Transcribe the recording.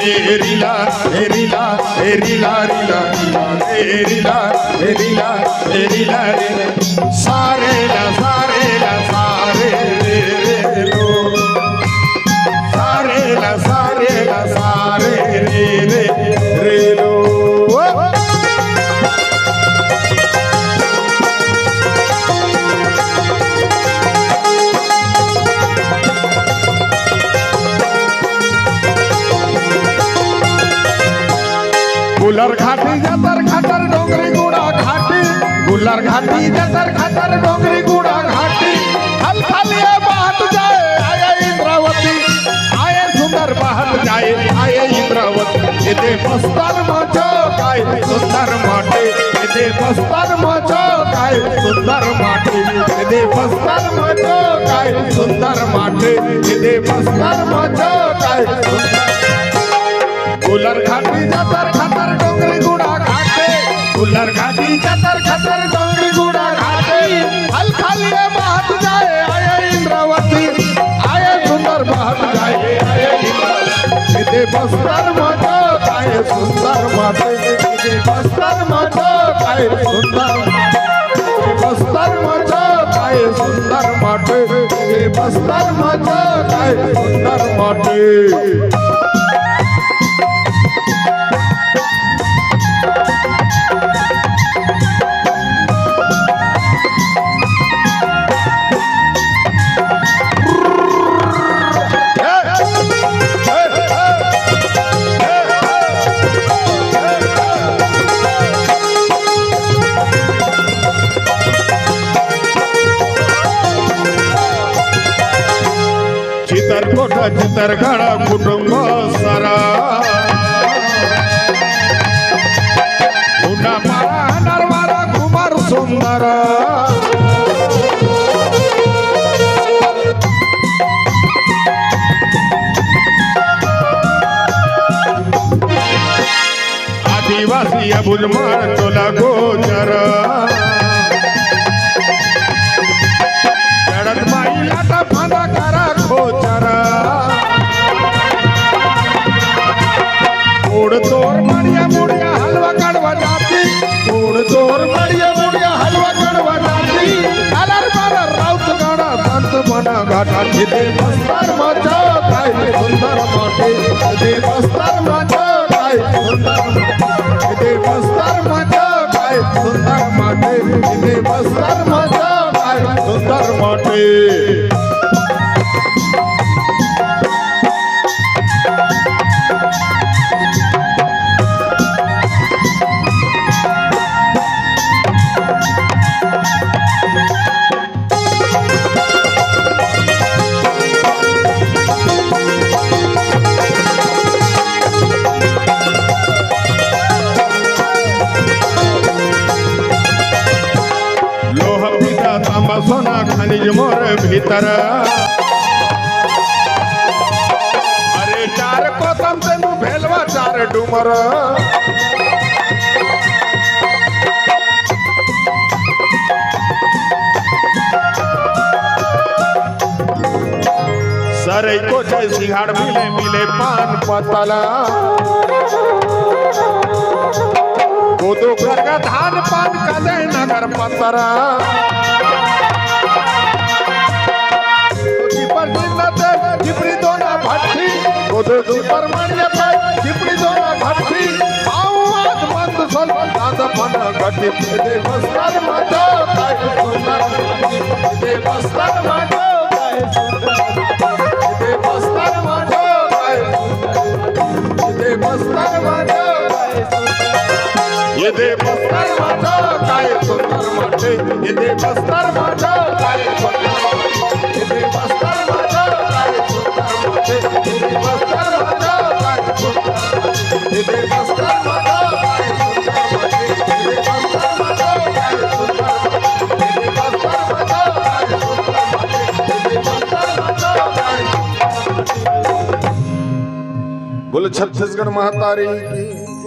रीला रीला रीला रीला रीला रीला रीला सारे ला सारे ला सारे रे लो सारे ला सारे रे लो गुलर घाटी जतर खातर डोंगरी गुड़ा घाटी गुलर घाटी जतर खातर डोंगरी गुड़ा घाटी हल खालिए बहत जाए आए इंद्रावती आए सुंदर बहत जाए आए इंद्रावती ये बस्तर मचो काय सुंदर माटे ये बस्तर मचो काय सुंदर माटे ये बस्तर मचो काय सुंदर माटे ये बस्तर मचो काय गुलर घाटी जतर खातर डोंगरी गुड़ा घाटे गुलर घाटी जतर खातर डोंगरी गुड़ा घाटे हल खालिए बहत जाए आए इंद्रावती आए सुंदर बहत जाए आए इंद्रावती बस्तर मचो काय सुंदर माटे बस्तर मचो काय सुंदर बस्तर मचो काय सुंदर माटे बस्तर मचो काय सुंदर माटे चित्रकोट चित्रगढ़ कुटुंब सारा मारा नरवारा कुमार सुंदर आदिवासी अबुजमार चोला गोचर जड़त माई लाटा फांदा करा खोचर उड़ तोर मड़िया मुड़िया हलवा कड़वा जाती उड़ तोर मड़िया मुड़िया हलवा कड़वा जाती कलर मार राउत गाड़ा संत बना घाटा दे बस्तर मचो काय सुंदर माटे दे बस्तर मचो काय सुंदर दे बस्तर मचो काय सुंदर माटे दे बस्तर मचो काय सुंदर माटे सोना खनिज मोर भीतर अरे चार कोसम से नु भेलवा चार डूमर सरे को जय सिंघाड़ मिले मिले पान पतला गोदो करगा धान पान कदे नगर पतरा जिपड़ी दोना भट्टी गोदो पर मणिया पे जिपड़ी दोना भट्टी आवाज मंद सोल दादा मन गट्टी दे बस्तर मचो काय सुंदर दे बस्तर मचो काय सुंदर दे बस्तर मचो काय दे बस्तर मचो काय ये दे बस्तर मचो काय सुंदर मचे ये दे बस्तर मचो काय सुंदर ये दे बस्तर मचो काय सुंदर बस्तर मचो काय सुंदर ये दे बस्तर मचो काय सुंदर ये दे बस्तर मचो काय सुंदर ये दे बस्तर मचो काय सुंदर ये दे बस्तर मचो काय बोले छत्तीसगढ़ महातारी की